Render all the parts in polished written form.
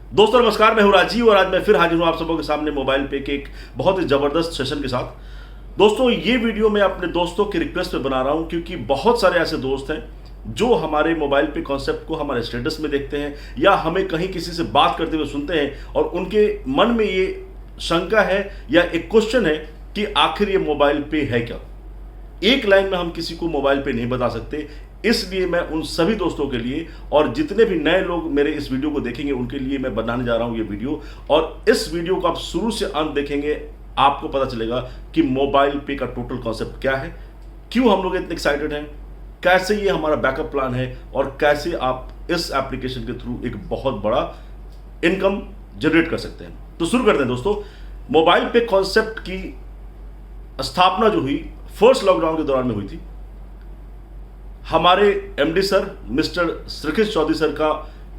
दोस्तों नमस्कार, मैं हूं राजीव और आज मैं फिर हाजिर हूं आप सबों के सामने मोबाइल पे के एक बहुत ही जबरदस्त सेशन के साथ। दोस्तों ये वीडियो मैं अपने दोस्तों की रिक्वेस्ट पे बना रहा हूं क्योंकि बहुत सारे ऐसे दोस्त हैं जो हमारे मोबाइल पे कॉन्सेप्ट को हमारे स्टेटस में देखते हैं या हमें कहीं किसी से बात करते हुए सुनते हैं और उनके मन में ये शंका है या एक क्वेश्चन है कि आखिर ये मोबाइल पे है क्या। एक लाइन में हम किसी को मोबाइल पे नहीं बता सकते, इसलिए मैं उन सभी दोस्तों के लिए और जितने भी नए लोग मेरे इस वीडियो को देखेंगे उनके लिए मैं बनाने जा रहा हूं ये वीडियो। और इस वीडियो को आप शुरू से अंत देखेंगे, आपको पता चलेगा कि मोबाइल पे का टोटल कॉन्सेप्ट क्या है, क्यों हम लोग इतने एक्साइटेड हैं, कैसे ये हमारा बैकअप प्लान है और कैसे आप इस एप्लीकेशन के थ्रू एक बहुत बड़ा इनकम जनरेट कर सकते हैं। तो शुरू करते हैं दोस्तों। मोबाइल पे कॉन्सेप्ट की स्थापना जो हुई फर्स्ट लॉकडाउन के दौरान में हुई थी। हमारे MD sir mister Shrikrishna Chaudhary sir का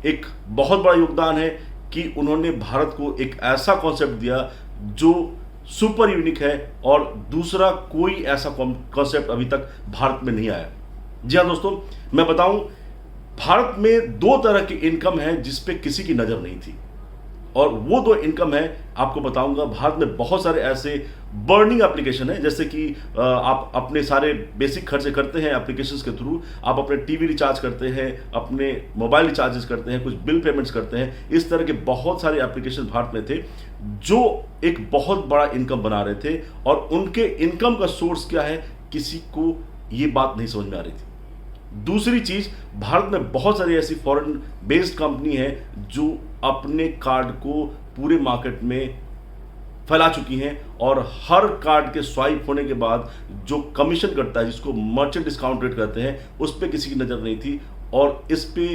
एक बहुत बड़ा योगदान है कि उन्होंने भारत को एक ऐसा कॉन्सेप्ट दिया जो सुपर यूनिक है और दूसरा कोई ऐसा कॉन्सेप्ट अभी तक भारत में नहीं आया। जी हाँ दोस्तों, मैं बताऊं, भारत में दो तरह की इनकम है जिस पे किसी की नजर नहीं थी और वो दो इनकम है आपको बताऊंगा। भारत में बहुत सारे ऐसे बर्निंग एप्लीकेशन है, जैसे कि आप अपने सारे बेसिक खर्चे करते हैं एप्लीकेशंस के थ्रू, आप अपने टीवी रिचार्ज करते हैं, अपने मोबाइल रिचार्जेस करते हैं, कुछ बिल पेमेंट्स करते हैं। इस तरह के बहुत सारे एप्लीकेशन भारत में थे जो एक बहुत बड़ा इनकम बना रहे थे और उनके इनकम का सोर्स क्या है किसी को ये बात नहीं समझ में आ रही थी। दूसरी चीज, भारत में बहुत सारी ऐसी फॉरेन बेस्ड कंपनी है जो अपने कार्ड को पूरे मार्केट में फैला चुकी हैं और हर कार्ड के स्वाइप होने के बाद जो कमीशन कटता है, जिसको मर्चेंट डिस्काउंट रेट कहते हैं, उस पर किसी की नज़र नहीं थी और इस पे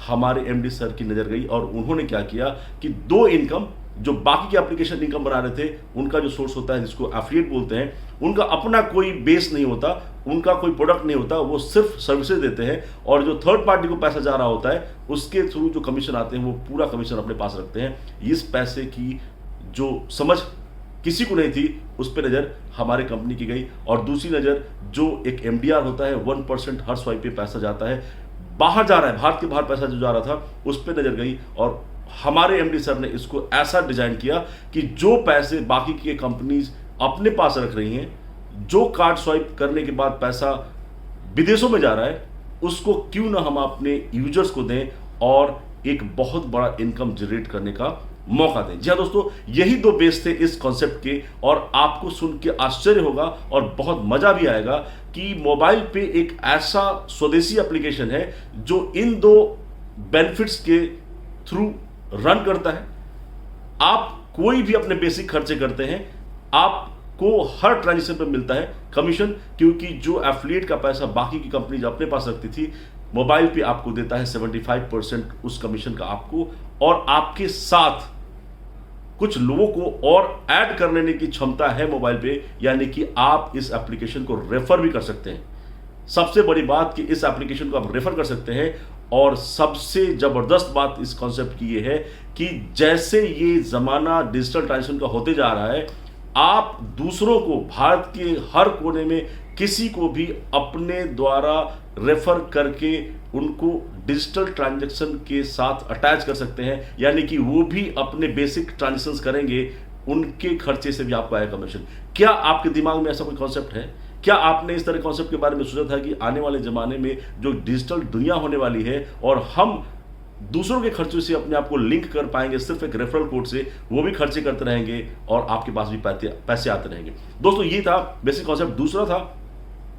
हमारे एमडी सर की नज़र गई और उन्होंने क्या किया कि दो इनकम जो बाकी के एप्लीकेशन इनकम बना रहे थे, उनका जो सोर्स होता है जिसको एफिलिएट बोलते हैं, उनका अपना कोई बेस नहीं होता, उनका कोई प्रोडक्ट नहीं होता, वो सिर्फ सर्विसेज देते हैं और जो थर्ड पार्टी को पैसा जा रहा होता है उसके थ्रू जो कमीशन आते हैं वो पूरा कमीशन अपने पास रखते हैं। इस पैसे की जो समझ किसी को नहीं थी उस पर नज़र हमारे कंपनी की गई और दूसरी नज़र जो एक एमडीआर होता है 1% हर स्वाइप पे पैसा जाता है, बाहर जा रहा है, भारत के बाहर पैसा जो जा रहा था उस पर नज़र गई और हमारे एमडी सर ने इसको ऐसा डिजाइन किया कि जो पैसे बाकी की कंपनीज अपने पास रख रही हैं, जो कार्ड स्वाइप करने के बाद पैसा विदेशों में जा रहा है, उसको क्यों ना हम अपने यूजर्स को दें और एक बहुत बड़ा इनकम जनरेट करने का मौका दें। जी हाँ दोस्तों, यही दो बेस थे इस कॉन्सेप्ट के और आपको सुन के आश्चर्य होगा और बहुत मजा भी आएगा कि मोबाइल पे एक ऐसा स्वदेशी एप्लीकेशन है जो इन दो बेनिफिट्स के थ्रू रन करता है। आप कोई भी अपने बेसिक खर्चे करते हैं, आपको हर ट्रांजेक्शन पर मिलता है कमीशन, क्योंकि जो एफिलिएट का पैसा बाकी की कंपनी अपने पास रखती थी, मोबाइल पे आपको देता है 75% उस कमीशन का आपको, और आपके साथ कुछ लोगों को और ऐड कर लेने की क्षमता है मोबाइल पे, यानी कि आप इस एप्लीकेशन को रेफर भी कर सकते हैं। सबसे बड़ी बात कि इस एप्लीकेशन को आप रेफर कर सकते हैं और सबसे जबरदस्त बात इस कॉन्सेप्ट की ये है कि जैसे ये जमाना डिजिटल ट्रांजेक्शन का होते जा रहा है, आप दूसरों को भारत के हर कोने में किसी को भी अपने द्वारा रेफर करके उनको डिजिटल ट्रांजैक्शन के साथ अटैच कर सकते हैं, यानी कि वो भी अपने बेसिक ट्रांजैक्शंस करेंगे, उनके खर्चे से भी आपको आएगा कमीशन। क्या आपके दिमाग में ऐसा कोई कॉन्सेप्ट है? क्या आपने इस तरह कॉन्सेप्ट के बारे में सोचा था कि आने वाले ज़माने में जो डिजिटल दुनिया होने वाली है और हम दूसरों के खर्चों से अपने आप को लिंक कर पाएंगे सिर्फ एक रेफरल कोड से, वो भी खर्चे करते रहेंगे और आपके पास भी पैसे आते रहेंगे। दोस्तों ये था बेसिक कॉन्सेप्ट। दूसरा था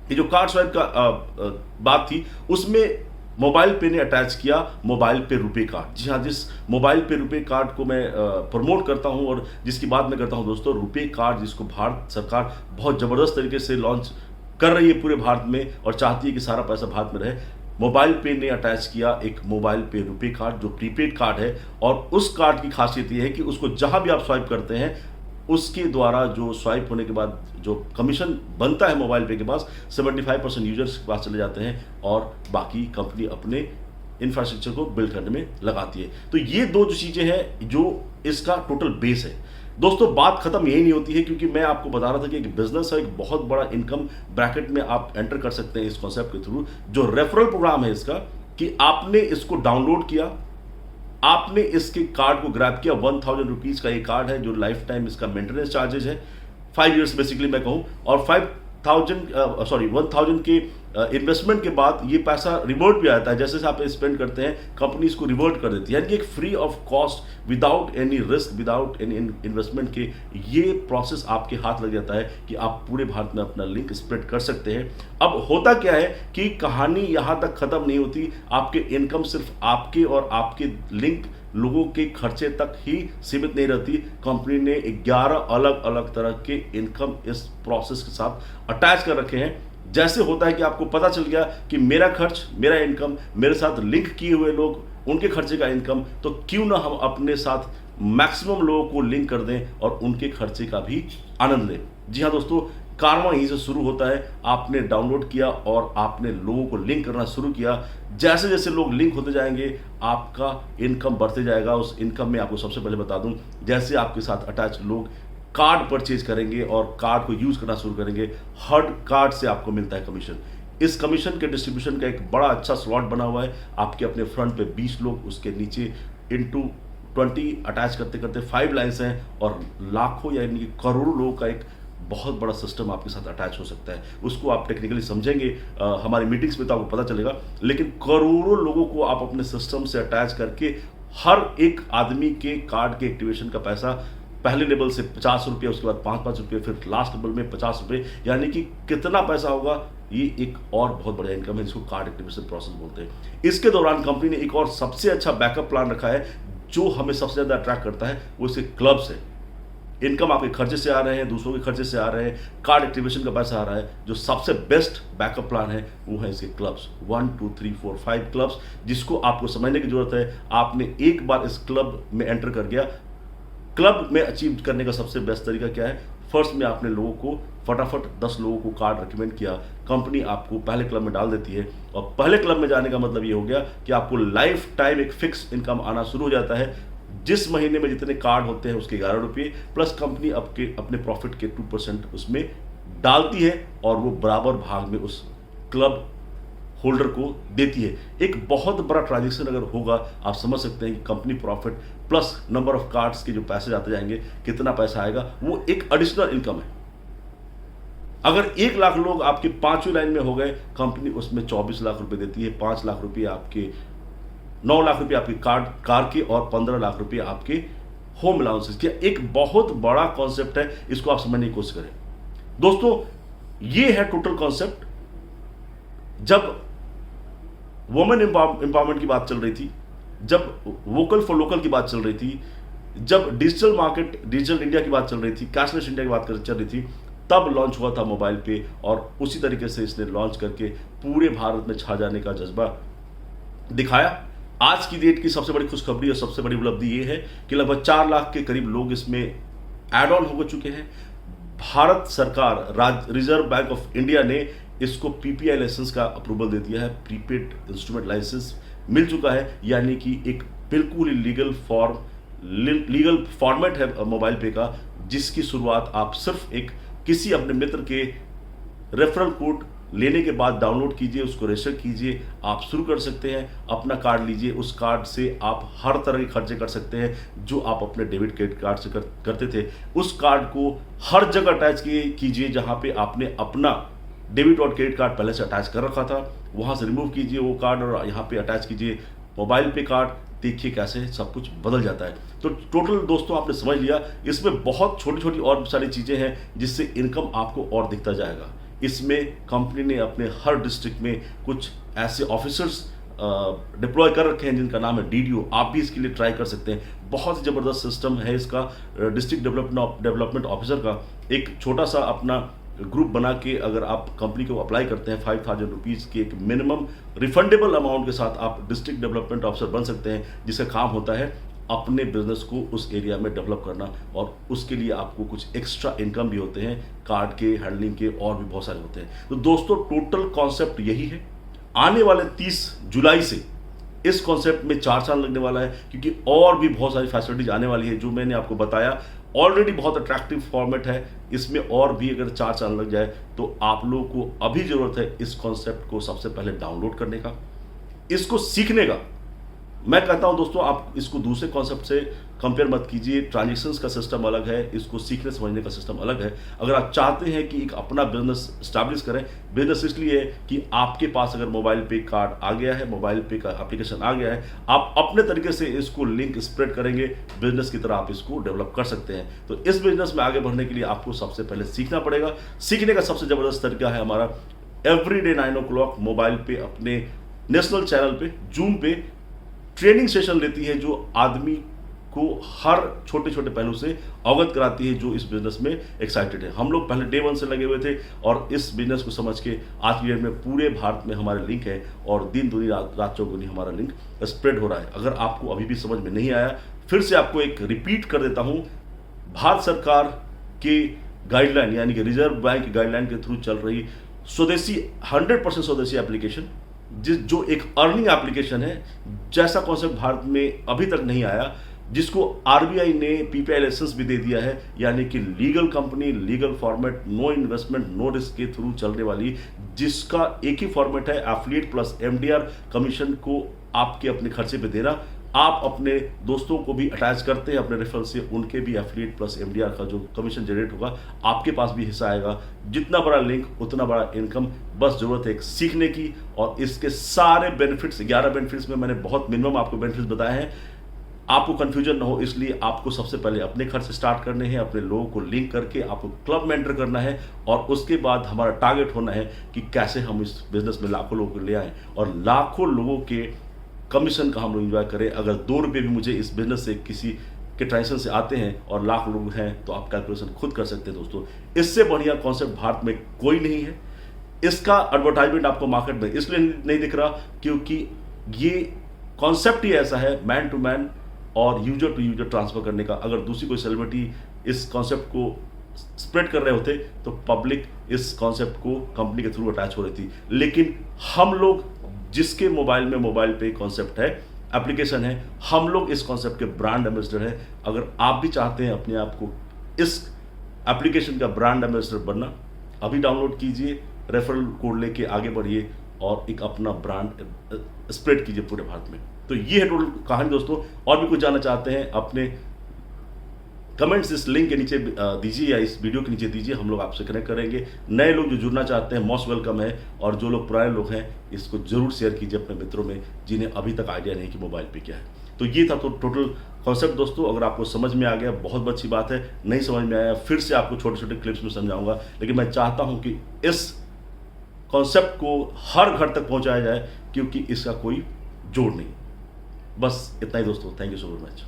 ये जो कार्ड स्वाइप का बात थी, उसमें मोबाइल पे ने अटैच किया मोबाइल पे रुपए कार्ड। जी हाँ, जिस मोबाइल पे रुपए कार्ड को मैं प्रमोट करता हूं और जिसकी बात मैं करता हूं दोस्तों, रुपए कार्ड जिसको भारत सरकार बहुत ज़बरदस्त तरीके से लॉन्च कर रही है पूरे भारत में और चाहती है कि सारा पैसा भारत में रहे। मोबाइल पे ने अटैच किया एक मोबाइल पे रुपए कार्ड जो प्रीपेड कार्ड है और उस कार्ड की खासियत यह है कि उसको जहां भी आप स्वाइप करते हैं उसके द्वारा जो स्वाइप होने के बाद जो कमीशन बनता है मोबाइल पे के पास 75% यूजर्स के पास चले जाते हैं और बाकी कंपनी अपने इंफ्रास्ट्रक्चर को बिल्ड करने में लगाती है। तो ये दो जो चीज़ें हैं जो इसका टोटल बेस है। दोस्तों बात खत्म यही नहीं होती है, क्योंकि मैं आपको बता रहा था कि एक बिजनेस है, एक बहुत बड़ा इनकम ब्रैकेट में आप एंटर कर सकते हैं इस कॉन्सेप्ट के थ्रू। जो रेफरल प्रोग्राम है इसका कि आपने इसको डाउनलोड किया, आपने इसके कार्ड को ग्रैब किया, 1000 रुपीज का ये कार्ड है जो लाइफ टाइम इसका मेंटेनेंस चार्जेज है, 5 ईयर्स बेसिकली मैं कहूँ, और 1000 के इन्वेस्टमेंट के बाद ये पैसा रिवर्ट भी आता है। जैसे जैसे आप स्पेंड करते हैं कंपनी इसको रिवर्ट कर देती है, यानी कि एक free of cost, without any risk, without any investment के ये प्रोसेस आपके हाथ लग जाता है कि आप पूरे भारत में अपना लिंक स्प्रेड कर सकते हैं। अब होता क्या है कि कहानी यहाँ तक खत्म नहीं होती, आपके इनकम सिर्फ आपके और आपके लिंक लोगों के खर्चे तक ही सीमित नहीं रहती। कंपनी ने 11 अलग अलग तरह के इनकम इस प्रोसेस के साथ अटैच कर रखे हैं। जैसे होता है कि आपको पता चल गया कि मेरा खर्च, मेरा इनकम, मेरे साथ लिंक किए हुए लोग, उनके खर्चे का इनकम, तो क्यों ना हम अपने साथ मैक्सिमम लोगों को लिंक कर दें और उनके खर्चे का भी आनंद लें। जी हाँ दोस्तों, कार्मा यहीं से शुरू होता है। आपने डाउनलोड किया और आपने लोगों को लिंक करना शुरू किया। जैसे जैसे लोग लिंक होते जाएंगे आपका इनकम बढ़ते जाएगा। उस इनकम में आपको सबसे पहले बता दूं, जैसे आपके साथ अटैच लोग कार्ड परचेज करेंगे और कार्ड को यूज करना शुरू करेंगे, हर कार्ड से आपको मिलता है कमीशन। इस कमीशन के डिस्ट्रीब्यूशन का एक बड़ा अच्छा स्लॉट बना हुआ है। आपके अपने फ्रंट पे 20 लोग, उसके नीचे इंटू 20 अटैच करते करते 5 लाइन्स हैं, और लाखों यानी करोड़ों लोगों का एक बहुत बड़ा सिस्टम आपके साथ अटैच हो सकता है। उसको आप टेक्निकली समझेंगे हमारी मीटिंग्स में तो आपको पता चलेगा, लेकिन करोड़ों लोगों को आप अपने सिस्टम से अटैच करके हर एक आदमी के कार्ड के एक्टिवेशन का पैसा पहले लेवल से 50 रुपये, उसके बाद 5-5 रुपये, फिर लास्ट लेवल में 50 रुपये, यानी कि कितना पैसा होगा, ये एक और बहुत बड़ा इनकम है जिसको कार्ड एक्टिवेशन प्रोसेस बोलते हैं। इसके दौरान कंपनी ने एक और सबसे अच्छा बैकअप प्लान रखा है जो हमें सबसे ज़्यादा अट्रैक्ट करता है, वो इसके क्लब्स है। इनकम आपके खर्चे से आ रहे हैं, दूसरों के खर्चे से आ रहे हैं, कार्ड एक्टिवेशन का पैसा आ रहा है। जो सबसे बेस्ट बैकअप प्लान है वो है इसके क्लब्स, 1 2 3 4 5 क्लब्स, जिसको आपको समझने की जरूरत है। आपने एक बार इस क्लब में एंटर कर गया, क्लब में अचीव करने का सबसे बेस्ट तरीका क्या है, फर्स्ट में आपने लोगों को फटाफट 10 लोगों को कार्ड रिकमेंड किया, कंपनी आपको पहले क्लब में डाल देती है, और पहले क्लब में जाने का मतलब ये हो गया कि आपको लाइफ टाइम एक फिक्स इनकम आना शुरू हो जाता है। जिस महीने में जितने कार्ड होते हैं उसके 11 रुपये, प्लस कंपनी अपने प्रॉफिट के 2% उसमें डालती है और वो बराबर भाग में उस क्लब होल्डर को देती है। एक बहुत बड़ा ट्रांजेक्शन अगर होगा, आप समझ सकते हैं कि company profit plus number of cards के जो पैसे जाते जाएंगे, कितना पैसा आएगा, वो एक एडिशनल इनकम है। अगर 1 लाख लोग आपके 5वीं लाइन में हो गए, कंपनी उसमें 24 लाख रुपए देती है। 5 लाख रुपये आपके, 9 लाख रुपये आपके कार के, और 15 लाख रुपये आपके होम अलाउंसेस के। एक बहुत बड़ा कॉन्सेप्ट है, इसको आप समझने की कोशिश करें दोस्तों। ये है टोटल कॉन्सेप्ट। जब वुमेन एम्पावरमेंट की बात चल रही थी, जब वोकल फॉर लोकल की बात चल रही थी, जब डिजिटल मार्केट, डिजिटल इंडिया की बात चल रही थी, कैशलेस इंडिया की बात चल रही थी, तब लॉन्च हुआ था मोबाइल पे, और उसी तरीके से इसने लॉन्च करके पूरे भारत में छा जाने का जज्बा दिखाया। आज की डेट की सबसे बड़ी खुशखबरी और सबसे बड़ी उपलब्धि ये है कि लगभग 4 लाख के करीब लोग इसमें एड ऑन हो चुके हैं। भारत सरकार, रिजर्व बैंक ऑफ इंडिया ने इसको पीपीआई लाइसेंस का अप्रूवल दे दिया है, प्रीपेड इंस्ट्रूमेंट लाइसेंस मिल चुका है, यानी कि एक बिल्कुल ही लीगल फॉर्मेट है मोबाइल पे का, जिसकी शुरुआत आप सिर्फ एक किसी अपने मित्र के रेफरल कोड लेने के बाद डाउनलोड कीजिए, उसको रजिस्टर कीजिए, आप शुरू कर सकते हैं। अपना कार्ड लीजिए, उस कार्ड से आप हर तरह के खर्चे कर सकते हैं जो आप अपने डेबिट क्रेडिट कार्ड से करते थे। उस कार्ड को हर जगह अटैच कीजिए जहां पे आपने अपना डेबिट और क्रेडिट कार्ड पहले से अटैच कर रखा था, वहां से रिमूव कीजिए वो कार्ड और यहाँ पे अटैच कीजिए मोबाइल पे कार्ड। देखिए कैसे सब कुछ बदल जाता है। तो टोटल दोस्तों आपने समझ लिया, इसमें बहुत छोटी छोटी और सारी चीज़ें हैं जिससे इनकम आपको और दिखता जाएगा। इसमें कंपनी ने अपने हर डिस्ट्रिक्ट में कुछ ऐसे ऑफिसर्स डिप्लॉय कर रखे हैं जिनका नाम है डीडीओ। आप भी इसके लिए ट्राई कर सकते हैं। बहुत ही ज़बरदस्त सिस्टम है इसका। डिस्ट्रिक्ट डेवलपमेंट ऑफिसर का एक छोटा सा अपना ग्रुप बना के अगर आप कंपनी को अप्लाई करते हैं, 5000 रुपीज़ के एक मिनिमम रिफंडेबल अमाउंट के साथ आप डिस्ट्रिक्ट डेवलपमेंट ऑफिसर बन सकते हैं, जिसका काम होता है अपने बिजनेस को उस एरिया में डेवलप करना, और उसके लिए आपको कुछ एक्स्ट्रा इनकम भी होते हैं, कार्ड के, हैंडलिंग के, और भी बहुत सारे होते हैं। तो दोस्तों टोटल कॉन्सेप्ट यही है। आने वाले 30 जुलाई से इस कॉन्सेप्ट में 4 साल लगने वाला है, क्योंकि और भी बहुत सारी फैसिलिटीज आने वाली है जो मैंने आपको बताया। ऑलरेडी बहुत अट्रैक्टिव फॉर्मेट है, इसमें और भी अगर 4 साल लग जाए तो आप लोगों को अभी जरूरत है इस कॉन्सेप्ट को सबसे पहले डाउनलोड करने का, इसको सीखने का, मैं कहता हूं दोस्तों, आप इसको दूसरे कॉन्सेप्ट से कंपेयर मत कीजिए। ट्रांजैक्शंस का सिस्टम अलग है, इसको सीखने समझने का सिस्टम अलग है। अगर आप चाहते हैं कि एक अपना बिजनेस स्टैब्लिश करें, बिजनेस इसलिए है कि आपके पास अगर मोबाइल पे कार्ड आ गया है, मोबाइल पे का एप्लीकेशन आ गया है, आप अपने तरीके से इसको लिंक स्प्रेड करेंगे, बिजनेस की तरह आप इसको डेवलप कर सकते हैं। तो इस बिजनेस में आगे बढ़ने के लिए आपको सबसे पहले सीखना पड़ेगा। सीखने का सबसे जबरदस्त तरीका है हमारा एवरीडे 9 o'clock मोबाइल पे अपने नेशनल चैनल पे जूम पे ट्रेनिंग सेशन लेती है, जो आदमी को हर छोटे छोटे पहलू से अवगत कराती है, जो इस बिजनेस में एक्साइटेड है। हम लोग पहले डे 1 से लगे हुए थे और इस बिजनेस को समझ के आज की डेट में पूरे भारत में हमारे लिंक है और दिन दूनी रात चौगुनी हमारा लिंक स्प्रेड हो रहा है। अगर आपको अभी भी समझ में नहीं आया, फिर से आपको एक रिपीट कर देता हूं। भारत सरकार की गाइडलाइन यानी कि रिजर्व बैंक की गाइडलाइन के थ्रू चल रही स्वदेशी 100% स्वदेशी एप्लीकेशन, जो एक अर्निंग एप्लीकेशन है, जैसा कॉन्सेप्ट भारत में अभी तक नहीं आया, जिसको आरबीआई ने पीपीआई लाइसेंस भी दे दिया है, यानी कि legal company, legal format, no investment no risk के थ्रू चलने वाली, जिसका एक ही फॉर्मेट है एफिलिएट प्लस एमडीआर कमीशन को आपके अपने खर्चे पे देना। आप अपने दोस्तों को भी अटैच करते हैं अपने रेफरल से, उनके भी एफिलिएट प्लस एमडीआर का जो कमीशन जनरेट होगा आपके पास भी हिस्सा आएगा। जितना बड़ा लिंक उतना बड़ा इनकम, बस जरूरत है एक सीखने की। और इसके सारे बेनिफिट्स, 11 बेनिफिट्स में मैंने बहुत मिनिमम आपको बेनिफिट्स बताए हैं। आपको कंफ्यूजन ना हो, इसलिए आपको सबसे पहले अपने खर्च से स्टार्ट करने हैं, अपने लोगों को लिंक करके आपको क्लब में एंटर करना है और उसके बाद हमारा टारगेट होना है कि कैसे हम इस बिजनेस में लाखों लोगों को ले आएँ और लाखों लोगों के कमीशन का हम लोग इंजॉय करें। अगर 2 रुपये भी मुझे इस बिजनेस से किसी के ट्रांजेक्शन से आते हैं और लाख लोग हैं, तो आप कैलकुलेशन खुद कर सकते हैं दोस्तों। इससे बढ़िया कॉन्सेप्ट भारत में कोई नहीं है। इसका एडवर्टाइजमेंट आपको मार्केट में इसलिए नहीं दिख रहा क्योंकि ये कॉन्सेप्ट ही ऐसा है, मैन टू मैन और यूजर टू यूजर ट्रांसफर करने का। अगर दूसरी कोई सेलिब्रिटी इस कॉन्सेप्ट को स्प्रेड कर रहे होते तो पब्लिक इस कॉन्सेप्ट को कंपनी के थ्रू अटैच हो रही थी। लेकिन हम लोग जिसके मोबाइल में मोबाइल पे कॉन्सेप्ट है, एप्लीकेशन है, हम लोग इस कॉन्सेप्ट के ब्रांड एम्बेसडर हैं। अगर आप भी चाहते हैं अपने आप को इस एप्लीकेशन का ब्रांड एम्बेसडर बनना, अभी डाउनलोड कीजिए, रेफरल कोड लेके आगे बढ़िए और एक अपना ब्रांड स्प्रेड कीजिए पूरे भारत में। तो ये है टोटल कहानी दोस्तों। और भी कुछ जानना चाहते हैं, अपने कमेंट्स इस लिंक के नीचे दीजिए या इस वीडियो के नीचे दीजिए, हम लोग आपसे कनेक्ट करेंगे। नए लोग जो जुड़ना चाहते हैं मोस्ट वेलकम है, और जो लोग पुराने लोग हैं इसको जरूर शेयर कीजिए अपने मित्रों में जिन्हें अभी तक आइडिया नहीं कि मोबाइल पे क्या है। तो ये था तो टोटल कॉन्सेप्ट दोस्तों। अगर आपको समझ में आ गया बहुत अच्छी बात है, नहीं समझ में आया फिर से आपको छोटे छोटे क्लिप्स में समझाऊंगा। लेकिन मैं चाहता हूँ कि इस कॉन्सेप्ट को हर घर तक पहुँचाया जाए क्योंकि इसका कोई जोड़ नहीं। बस इतना ही दोस्तों, thank you so very much.